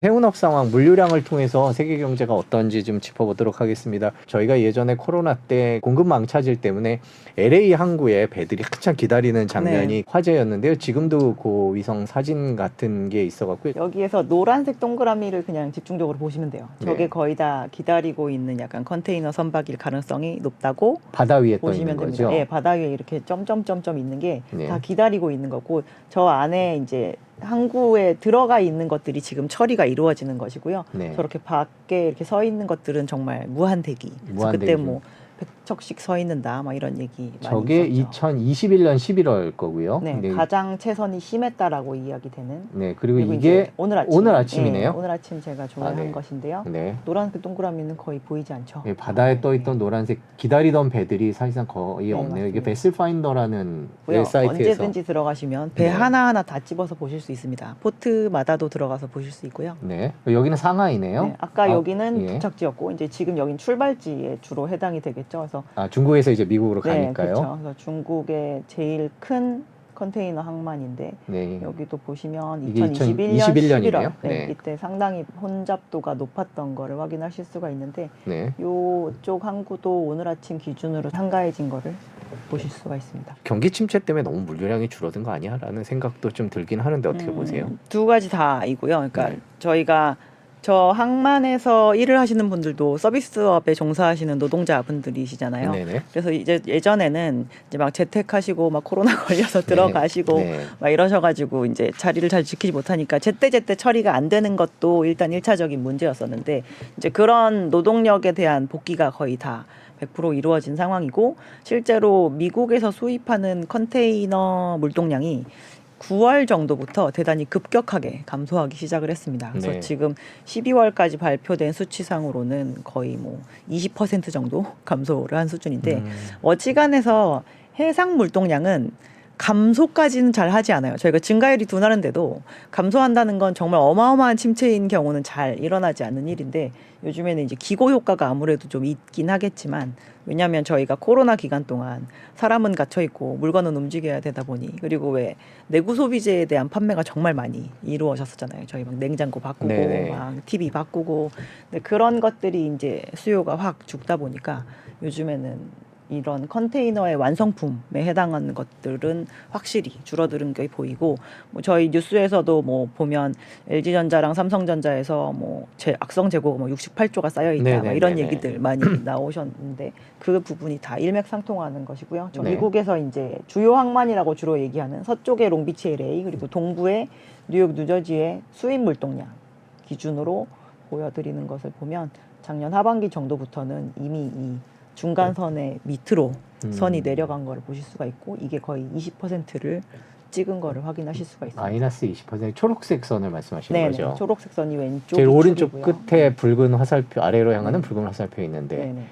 해운업 상황, 물류량을 통해서 세계 경제가 어떤지 좀 짚어보도록 하겠습니다. 저희가 예전에 코로나 때 공급 망차질 때문에 LA 항구에 배들이 한참 기다리는 장면이 네. 화제였는데요. 지금도 그 위성 사진 같은 게 있어갖고 여기에서 노란색 동그라미를 그냥 집중적으로 보시면 돼요. 저게 네. 거의 다 기다리고 있는 약간 컨테이너 선박일 가능성이 높다고 바다 위에 떠 보시면 있는 됩니다. 거죠. 예, 바다 위에 이렇게 점점점점 있는 게 다 네. 기다리고 있는 거고, 저 안에 이제 항구에 들어가 있는 것들이 지금 처리가 이루어지는 것이고요. 네. 저렇게 밖에 이렇게 서 있는 것들은 정말 무한 대기. 그래서 무한 그때 대기 뭐 100척씩 서 있는다, 막 이런 얘기 많이 저게 있었죠. 2021년 11월 거고요. 네, 네. 가장 채선이 심했다라고 이야기되는. 네, 그리고 그리고 이게 이제 오늘 아침이네요. 예, 오늘 아침 제가 조회한 네. 것인데요. 네. 노란색 동그라미는 거의 보이지 않죠. 네, 바다에 떠 있던 네. 노란색 기다리던 배들이 사실상 거의 네, 없네요. 이게 맞습니다. 베슬파인더라는 고요. 사이트에서 언제든지 들어가시면 배 네. 하나하나 다 집어서 보실 수 있습니다. 포트마다도 들어가서 보실 수 있고요. 네, 여기는 상하이네요. 네, 아까 여기는 예. 도착지였고, 이제 지금 여긴 출발지에 주로 해당이 되겠죠. 그래서 중국에서 이제 미국으로 네, 가니까요. 그렇죠. 그래서 중국의 제일 큰 컨테이너 항만인데, 네, 여기도 보시면 이게 2021년 2021년 이네요. 11월, 네, 네. 이때 상당히 혼잡도가 높았던 거를 확인하실 수가 있는데, 네. 요쪽 항구도 오늘 아침 기준으로 한가해진 거를 보실 수가 있습니다. 경기 침체 때문에 너무 물류량이 줄어든 거 아니야라는 생각도 좀 들긴 하는데 어떻게 보세요? 두 가지 다이고요. 그러니까 네. 저희가 저 항만에서 일을 하시는 분들도 서비스업에 종사하시는 노동자분들이시잖아요. 네네. 그래서 이제 예전에는 이제 막 재택하시고 막 코로나 걸려서 들어가시고 네. 막 이러셔가지고 이제 자리를 잘 지키지 못하니까 제때제때 처리가 안 되는 것도 일단 1차적인 문제였었는데, 이제 그런 노동력에 대한 복귀가 거의 다 100% 이루어진 상황이고, 실제로 미국에서 수입하는 컨테이너 물동량이 9월 정도부터 대단히 급격하게 감소하기 시작을 했습니다. 그래서 네. 지금 12월까지 발표된 수치상으로는 거의 뭐 20% 정도 감소를 한 수준인데, 어지간해서 해상 물동량은 감소까지는 잘 하지 않아요. 저희가 증가율이 둔화하는데도 감소한다는 건 정말 어마어마한 침체인 경우는 잘 일어나지 않는 일인데, 요즘에는 이제 기고 효과가 아무래도 좀 있긴 하겠지만, 왜냐하면 저희가 코로나 기간 동안 사람은 갇혀 있고 물건은 움직여야 되다 보니, 그리고 왜 내구 소비재에 대한 판매가 정말 많이 이루어졌었잖아요. 저희 막 냉장고 바꾸고 네네. 막 TV 바꾸고, 근데 그런 것들이 이제 수요가 확 죽다 보니까 요즘에는 이런 컨테이너의 완성품에 해당하는 것들은 확실히 줄어드는 게 보이고, 뭐 저희 뉴스에서도 뭐 보면 LG전자랑 삼성전자에서 뭐 악성 재고가 뭐 68조가 쌓여 있다, 막 이런 네네네네. 얘기들 많이 나오셨는데, 그 부분이 다 일맥상통하는 것이고요. 저 네. 미국에서 이제 주요 항만이라고 주로 얘기하는 서쪽의 롱비치 LA, 그리고 동부의 뉴욕 뉴저지의 수입 물동량 기준으로 보여드리는 것을 보면, 작년 하반기 정도부터는 이미 이 중간선의 밑으로 선이 내려간 거를 보실 수가 있고, 이게 거의 20%를 찍은 거를 확인하실 수가 있습니다. 마이너스 20% 초록색 선을 말씀하시는 네, 거죠. 초록색 선이 왼쪽 제일 오른쪽 우측이고요. 끝에 붉은 화살표, 아래로 향하는 네. 붉은 화살표 있는데, 네네.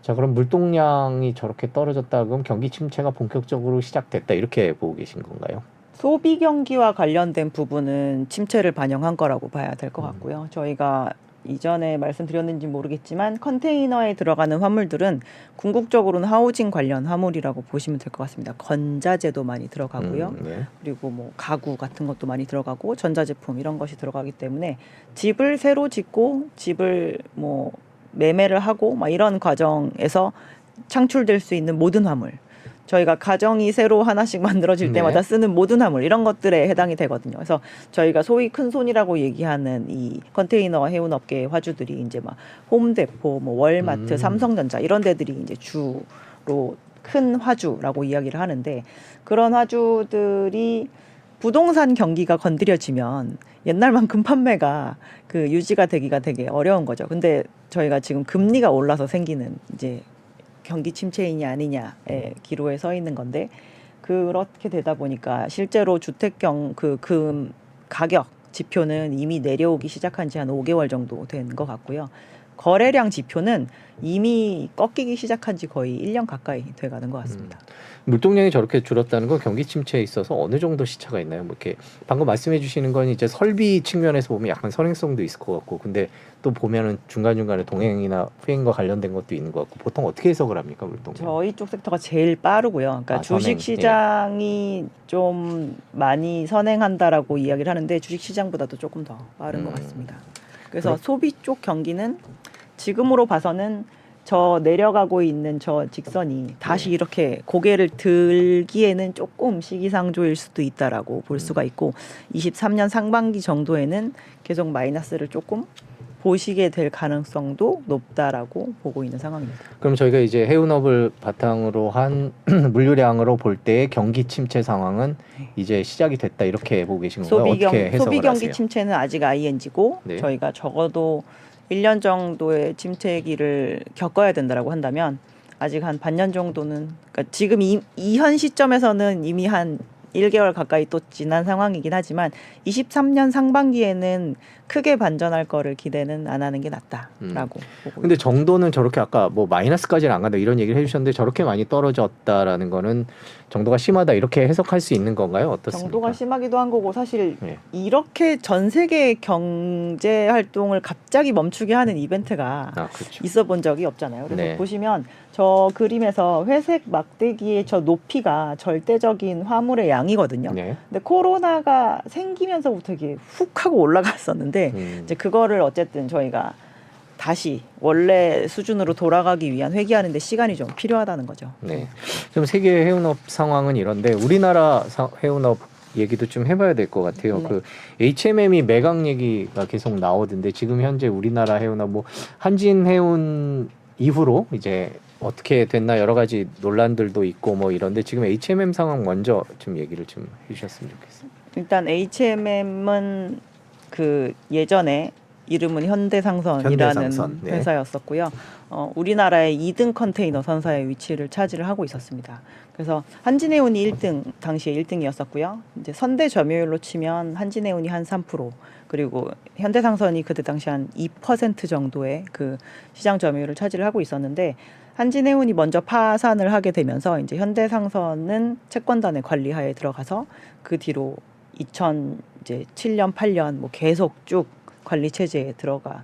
자, 그럼 물동량이 저렇게 떨어졌다 그럼 경기 침체가 본격적으로 시작됐다 이렇게 보고 계신 건가요? 소비 경기와 관련된 부분은 침체를 반영한 거라고 봐야 될 것 같고요. 저희가 이전에 말씀드렸는지 모르겠지만 컨테이너에 들어가는 화물들은 궁극적으로는 하우징 관련 화물이라고 보시면 될 것 같습니다. 건자재도 많이 들어가고요. 네. 그리고 뭐 가구 같은 것도 많이 들어가고 전자제품 이런 것이 들어가기 때문에, 집을 새로 짓고 집을 뭐 매매를 하고 막 이런 과정에서 창출될 수 있는 모든 화물, 저희가 가정이 새로 하나씩 만들어질 때마다 네. 쓰는 모든 화물, 이런 것들에 해당이 되거든요. 그래서 저희가 소위 큰 손이라고 얘기하는 이 컨테이너 해운업계 화주들이 이제 막 홈데포, 뭐 월마트, 삼성전자 이런 데들이 이제 주로 큰 화주라고 이야기를 하는데, 그런 화주들이 부동산 경기가 건드려지면 옛날만큼 판매가 그 유지가 되기가 되게 어려운 거죠. 근데 저희가 지금 금리가 올라서 생기는 이제 경기 침체이냐 아니냐의 기로에 서 있는 건데, 그렇게 되다 보니까 실제로 주택경 그 가격 지표는 이미 내려오기 시작한 지 한 5개월 정도 된 것 같고요. 거래량 지표는 이미 꺾이기 시작한 지 거의 1년 가까이 돼가는 것 같습니다. 물동량이 저렇게 줄었다는 건 경기 침체에 있어서 어느 정도 시차가 있나요? 뭐 이렇게 방금 말씀해 주시는 건 이제 설비 측면에서 보면 약간 선행성도 있을 것 같고, 근데 또 보면은 중간중간에 동행이나 후행과 관련된 것도 있는 것 같고, 보통 어떻게 해석을 합니까, 물동량? 저희 쪽 섹터가 제일 빠르고요. 그러니까 선행, 주식 시장이 좀 많이 선행한다라고 이야기를 하는데 주식 시장보다도 조금 더 빠른 것 같습니다. 그래서 소비 쪽 경기는 지금으로 봐서는 저 내려가고 있는 저 직선이 다시 이렇게 고개를 들기에는 조금 시기상조일 수도 있다라고 볼 수가 있고 23년 상반기 정도에는 계속 마이너스를 조금 보시게 될 가능성도 높다라고 보고 있는 상황입니다. 그럼 저희가 이제 해운업을 바탕으로 한 물류량으로 볼 때의 경기 침체 상황은 이제 시작이 됐다 이렇게 보고 계신 건가요? 어떻게 해석을 소비 경기 하세요? 침체는 아직 ING고 네. 저희가 적어도 1년 정도의 침체기를 겪어야 된다라고 한다면 아직 한 반년 정도는 그러니까 지금 이 현 시점에서는 이미 한 1개월 가까이 또 지난 상황이긴 하지만 23년 상반기에는 크게 반전할 거를 기대는 안 하는 게 낫다라고 보고 근데 정도는 저렇게 아까 뭐 마이너스까지는 안 간다 이런 얘기를 해주셨는데 저렇게 많이 떨어졌다라는 거는 정도가 심하다 이렇게 해석할 수 있는 건가요? 어떻습니까? 정도가 심하기도 한 거고 사실 네. 이렇게 전 세계 경제 활동을 갑자기 멈추게 하는 이벤트가 그렇죠. 있어 본 적이 없잖아요. 그래서 네. 보시면 저 그림에서 회색 막대기의 저 높이가 절대적인 화물의 양이거든요. 네. 근데 코로나가 생기면서부터 이게 훅 하고 올라갔었는데 이제 그거를 어쨌든 저희가 다시 원래 수준으로 돌아가기 위한 회귀하는데 시간이 좀 필요하다는 거죠. 네. 그럼 세계 해운업 상황은 이런데 우리나라 해운업 얘기도 좀 해봐야 될 것 같아요. 네. 그 HMM이 매각 얘기가 계속 나오던데 지금 현재 우리나라 해운업 뭐 한진해운 이후로 이제 어떻게 됐나 여러 가지 논란들도 있고 뭐 이런데 지금 HMM 상황 먼저 좀 얘기를 좀 해주셨으면 좋겠습니다. 일단 HMM은 그 예전에 이름은 현대상선이라는 현대상선, 네. 회사였었고요. 우리나라의 2등 컨테이너 선사의 위치를 차지를 하고 있었습니다. 그래서 한진해운이 1등 당시에 1등이었었고요. 이제 선대 점유율로 치면 한진해운이 한 3%, 그리고 현대상선이 그때 당시 한 2% 정도의 그 시장 점유율을 차지를 하고 있었는데 한진해운이 먼저 파산을 하게 되면서 이제 현대상선은 채권단의 관리하에 들어가서 그 뒤로 2007년 8년 뭐 계속 쭉 관리 체제에 들어가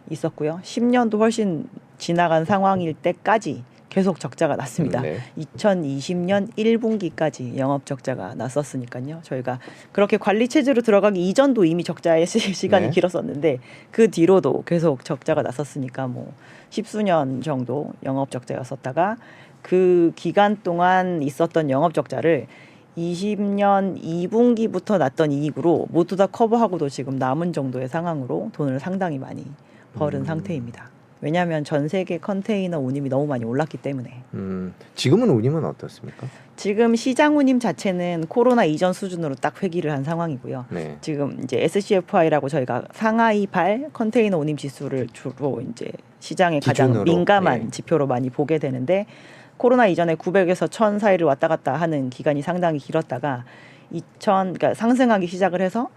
있었고요. 10년도 훨씬 지나간 상황일 때까지 계속 적자가 났습니다. 네. 2020년 1분기까지 영업 적자가 났었으니까요. 저희가 그렇게 관리 체제로 들어가기 이전도 이미 적자의 시간이 네. 길었었는데 그 뒤로도 계속 적자가 났었으니까 뭐 10수년 정도 영업 적자였었다가 그 기간 동안 있었던 영업 적자를 20년 2분기부터 났던 이익으로 모두 다 커버하고도 지금 남은 정도의 상황으로 돈을 상당히 많이 벌은 상태입니다. 왜냐하면 전 세계 컨테이너 운임이 너무 많이 올랐기 때문에. 지금은 운임은 어떻습니까? 지금 시장 운임 자체는 코로나 이전 수준으로 딱 회귀를 한 상황이고요. 네. 지금 이제 SCFI라고 저희가 상하이 발 컨테이너 운임 지수를 주로 이제 시장에 가장 기준으로, 민감한 네. 지표로 많이 보게 되는데 코로나 이전에 900에서 1000 사이를 왔다 갔다 하는 기간이 상당히 길었다가 그러니까 상승하기 시작을 해서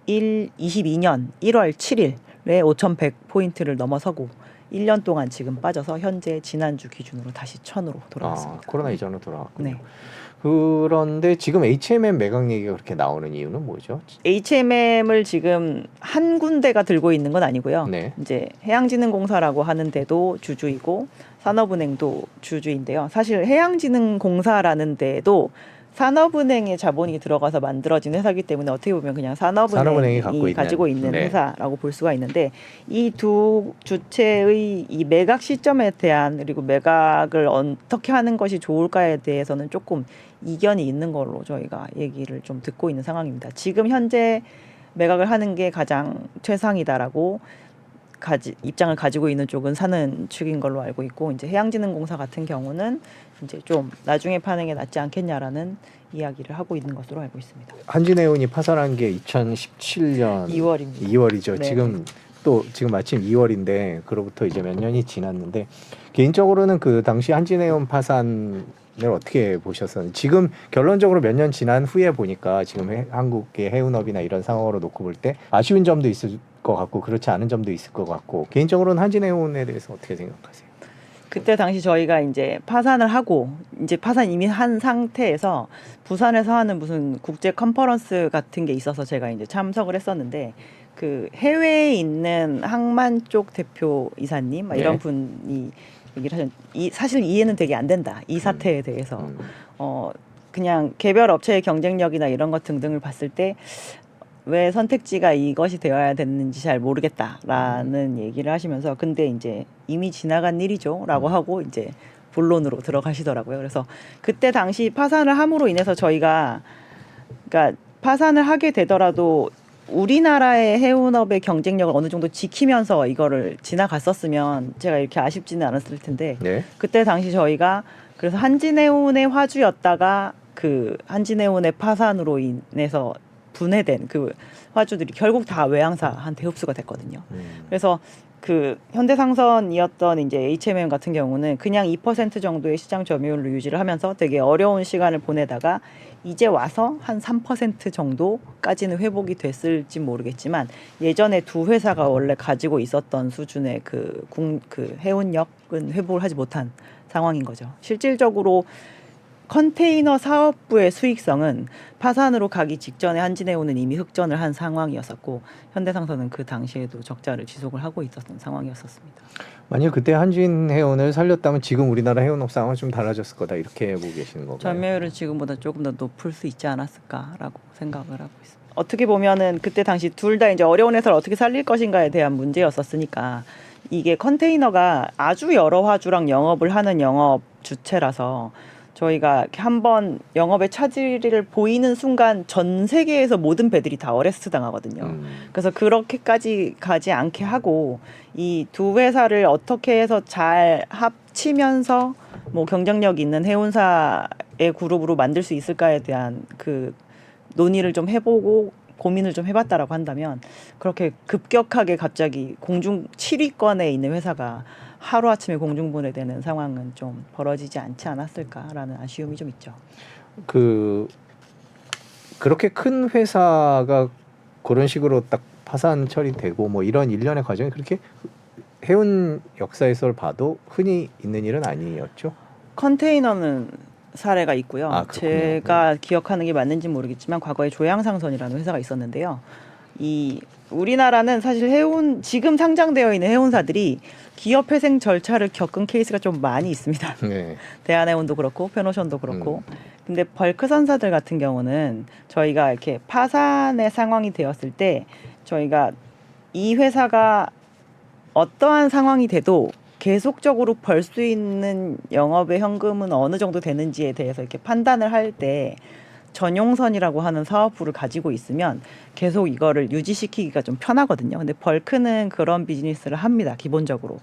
2022년 1월 7일에 5,100포인트를 넘어서고 1년 동안 지금 빠져서 현재 지난주 기준으로 다시 1000으로 돌아왔습니다. 코로나 이전으로 돌아왔군요. 네. 그런데 지금 HMM 매각 얘기가 그렇게 나오는 이유는 뭐죠? HMM을 지금 한 군데가 들고 있는 건 아니고요. 네. 이제 해양진흥공사라고 하는 데도 주주이고 산업은행도 주주인데요. 사실 해양진흥공사라는 데도 산업은행의 자본이 들어가서 만들어진 회사이기 때문에 어떻게 보면 그냥 산업은행이 가지고 있는 네. 회사라고 볼 수가 있는데 이 두 주체의 이 매각 시점에 대한 그리고 매각을 어떻게 하는 것이 좋을까에 대해서는 조금 이견이 있는 걸로 저희가 얘기를 좀 듣고 있는 상황입니다. 지금 현재 매각을 하는 게 가장 최상이다라고 입장을 가지고 있는 쪽은 사는 측인 걸로 알고 있고 이제 해양진흥공사 같은 경우는 이제 좀 나중에 파는 게 낫지 않겠냐라는 이야기를 하고 있는 것으로 알고 있습니다. 한진해운이 파산한 게 2017년 2월입니다. 2월이죠. 네. 지금 마침 2월인데 그로부터 이제 몇 년이 지났는데 개인적으로는 그 당시 한진해운 파산이 어떻게 보셨었는지 지금 결론적으로 몇 년 지난 후에 보니까 지금 한국의 해운업이나 이런 상황으로 놓고 볼 때 아쉬운 점도 있을 것 같고 그렇지 않은 점도 있을 것 같고 개인적으로는 한진해운에 대해서 어떻게 생각하세요? 그때 당시 저희가 이제 파산을 하고 이제 파산 이미 한 상태에서 부산에서 하는 무슨 국제 컨퍼런스 같은 게 있어서 제가 이제 참석을 했었는데 그 해외에 있는 항만 쪽 대표 이사님 막 이런 네. 분이 얘기를 하셨. 사실 이해는 되게 안 된다. 이 사태에 대해서 그냥 개별 업체의 경쟁력이나 이런 것 등등을 봤을 때 왜 선택지가 이것이 되어야 됐는지 잘 모르겠다라는 얘기를 하시면서 근데 이제 이미 지나간 일이죠라고 하고 이제 본론으로 들어가시더라고요. 그래서 그때 당시 파산을 함으로 인해서 저희가 그러니까 파산을 하게 되더라도 우리나라의 해운업의 경쟁력을 어느 정도 지키면서 이거를 지나갔었으면 제가 이렇게 아쉽지는 않았을 텐데 네. 그때 당시 저희가 그래서 한진해운의 화주였다가 그 한진해운의 파산으로 인해서 분해된 그 화주들이 결국 다 외항사한테 흡수가 됐거든요. 그래서 그 현대상선이었던 이제 HMM 같은 경우는 그냥 2% 정도의 시장 점유율로 유지를 하면서 되게 어려운 시간을 보내다가 이제 와서 한 3% 정도까지는 회복이 됐을지 모르겠지만 예전에 두 회사가 원래 가지고 있었던 수준의 그 해운력은 회복을 하지 못한 상황인 거죠. 실질적으로 컨테이너 사업부의 수익성은 파산으로 가기 직전에 한진해운은 이미 흑전을 한 상황이었었고 현대상선은 그 당시에도 적자를 지속을 하고 있었던 상황이었었습니다. 만약 그때 한진해운을 살렸다면 지금 우리나라 해운업 상황은 좀 달라졌을 거다 이렇게 보고 계시는 건가요? 점유율은 지금보다 조금 더 높을 수 있지 않았을까라고 생각을 하고 있습니다. 어떻게 보면은 그때 당시 둘 다 이제 어려운 회사를 어떻게 살릴 것인가에 대한 문제였었으니까 이게 컨테이너가 아주 여러 화주랑 영업을 하는 영업 주체라서 저희가 한번 영업의 차질을 보이는 순간 전 세계에서 모든 배들이 다 어레스트 당하거든요. 그래서 그렇게까지 가지 않게 하고 이 두 회사를 어떻게 해서 잘 합치면서 뭐 경쟁력 있는 해운사의 그룹으로 만들 수 있을까에 대한 그 논의를 좀 해보고 고민을 좀 해봤다라고 한다면 그렇게 급격하게 갑자기 공중 7위권에 있는 회사가 하루아침에 공중분해되는 상황은 좀 벌어지지 않지 않았을까라는 아쉬움이 좀 있죠. 그렇게 큰 회사가 그런 식으로 딱 파산 처리되고 뭐 이런 일련의 과정이 그렇게 해운 역사에서 봐도 흔히 있는 일은 아니었죠. 컨테이너는 사례가 있고요. 아, 그렇군요. 제가 기억하는 게 맞는지 모르겠지만 과거에 조양상선이라는 회사가 있었는데요. 이 우리나라는 사실 해운 지금 상장되어 있는 해운사들이 기업회생 절차를 겪은 케이스가 좀 많이 있습니다. 네. 대한해운도 그렇고 페노션도 그렇고. 근데 벌크선사들 같은 경우는 저희가 이렇게 파산의 상황이 되었을 때 저희가 이 회사가 어떠한 상황이 돼도 계속적으로 벌 수 있는 영업의 현금은 어느 정도 되는지에 대해서 이렇게 판단을 할 때 전용선이라고 하는 사업부를 가지고 있으면 계속 이거를 유지시키기가 좀 편하거든요. 근데 벌크는 그런 비즈니스를 합니다. 기본적으로.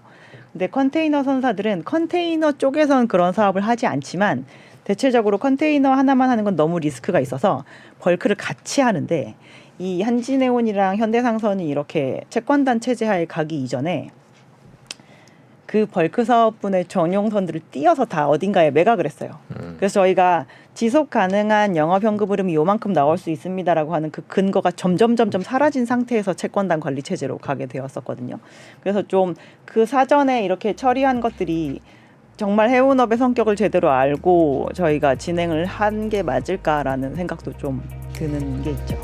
근데 컨테이너 선사들은 컨테이너 쪽에서는 그런 사업을 하지 않지만 대체적으로 컨테이너 하나만 하는 건 너무 리스크가 있어서 벌크를 같이 하는데 이 한진해운이랑 현대상선이 이렇게 채권단 체제하에 가기 이전에 그 벌크 사업분의 전용선들을 띄어서 다 어딘가에 매각을 했어요. 그래서 저희가 지속 가능한 영업 현금 흐름이 요만큼 나올 수 있습니다라고 하는 그 근거가 점점 사라진 상태에서 채권단 관리 체제로 가게 되었었거든요. 그래서 좀 그 사전에 이렇게 처리한 것들이 정말 해운업의 성격을 제대로 알고 저희가 진행을 한 게 맞을까라는 생각도 좀 드는 게 있죠.